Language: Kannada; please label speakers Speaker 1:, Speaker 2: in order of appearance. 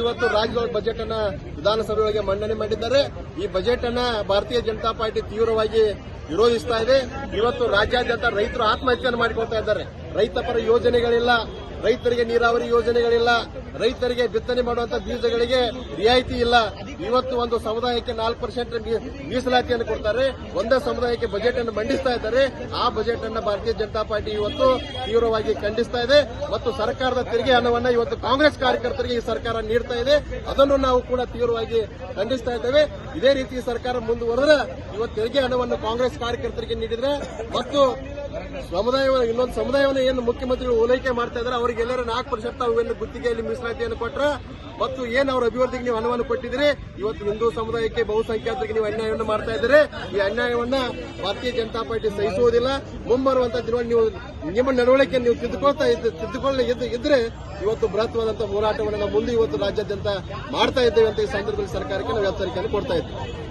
Speaker 1: ಇವತ್ತು ರಾಜ್ಯದೊಳಗೆ ಬಜೆಟ್ ಅನ್ನ ವಿಧಾನಸಭೆಯೊಳಗೆ ಮಂಡನೆ ಮಾಡಿದ್ದಾರೆ. ಈ ಬಜೆಟ್ ಅನ್ನ ಭಾರತೀಯ ಜನತಾ ಪಾರ್ಟಿ ತೀವ್ರವಾಗಿ ವಿರೋಧಿಸ್ತಾ ಇದೆ. ಇವತ್ತು ರಾಜ್ಯಾದ್ಯಂತ ರೈತರು ಆತ್ಮಹತ್ಯೆಯನ್ನು ಮಾಡಿಕೊಳ್ತಾ ಇದ್ದಾರೆ. ರೈತ ಪರ ಯೋಜನೆಗಳಿಲ್ಲ, ರೈತರಿಗೆ ನೀರಾವರಿ ಯೋಜನೆಗಳಿಲ್ಲ, ರೈತರಿಗೆ ಬಿತ್ತನೆ ಮಾಡುವಂತಹ ಬೀಜಗಳಿಗೆ ರಿಯಾಯಿತಿ ಇಲ್ಲ. ಇವತ್ತು ಒಂದು ಸಮುದಾಯಕ್ಕೆ 4% ಮೀಸಲಾತಿಯನ್ನು ಕೊಡ್ತಾರೆ. ಒಂದೇ ಸಮುದಾಯಕ್ಕೆ ಬಜೆಟ್ ಅನ್ನು ಮಂಡಿಸ್ತಾ ಇದ್ದಾರೆ. ಆ ಬಜೆಟ್ ಅನ್ನು ಭಾರತೀಯ ಜನತಾ ಪಾರ್ಟಿ ಇವತ್ತು ತೀವ್ರವಾಗಿ ಖಂಡಿಸ್ತಾ ಇದೆ ಮತ್ತು ಸರ್ಕಾರದ ತೆರಿಗೆ ಹಣವನ್ನು ಇವತ್ತು ಕಾಂಗ್ರೆಸ್ ಕಾರ್ಯಕರ್ತರಿಗೆ ಈ ಸರ್ಕಾರ ನೀಡ್ತಾ ಇದೆ. ಅದನ್ನು ನಾವು ಕೂಡ ತೀವ್ರವಾಗಿ ಖಂಡಿಸ್ತಾ ಇದ್ದೇವೆ. ಇದೇ ರೀತಿ ಸರ್ಕಾರ ಮುಂದುವರೆದ್ರೆ ಇವತ್ತು ತೆರಿಗೆ ಹಣವನ್ನು ಕಾಂಗ್ರೆಸ್ ಕಾರ್ಯಕರ್ತರಿಗೆ ನೀಡಿದ್ರೆ ಮತ್ತು ಇನ್ನೊಂದು ಸಮುದಾಯವನ್ನು ಏನು ಮುಖ್ಯಮಂತ್ರಿಗಳು ಓಲೈಕೆ ಮಾಡ್ತಾ ಇದ್ದಾರೆ ಅವರಿಗೆ ಎಲ್ಲರೂ 4% ತಾವು ಗುತ್ತಿಗೆಯಲ್ಲಿ ಮೀಸಲಾತಿಯನ್ನು ಕೊಟ್ರ ಮತ್ತು ಏನು ಅವರ ಅಭಿವೃದ್ಧಿಗೆ ನೀವು ಹಣವನ್ನು ಕೊಟ್ಟಿದ್ದೀರಿ. ಇವತ್ತು ಹಿಂದೂ ಸಮುದಾಯಕ್ಕೆ ಬಹುಸಂಖ್ಯಾತರಿಗೆ ನೀವು ಅನ್ಯಾಯವನ್ನು ಮಾಡ್ತಾ ಇದ್ದೀರಿ. ಈ ಅನ್ಯಾಯವನ್ನ ಭಾರತೀಯ ಜನತಾ ಪಾರ್ಟಿ ಸಹಿಸುವುದಿಲ್ಲ. ಮುಂಬರುವಂತಹ ದಿನಗಳಲ್ಲಿ ನೀವು ನಿಮ್ಮ ನಡವಳಿಕೆ ನೀವು ತಿದ್ದುಕೊಳ್ಳಿದ್ರೆ ಇವತ್ತು ಬೃಹತ್ವಾದಂತಹ ಹೋರಾಟವನ್ನು ನಾವು ಮುಂದೆ ಇವತ್ತು ರಾಜ್ಯಾದ್ಯಂತ ಮಾಡ್ತಾ ಇದ್ದೇವೆ ಅಂತ ಈ ಸಂದರ್ಭದಲ್ಲಿ ಸರ್ಕಾರಕ್ಕೆ ನಾವು ಎಚ್ಚರಿಕೆಯನ್ನು ಕೊಡ್ತಾ ಇದ್ದೇವೆ.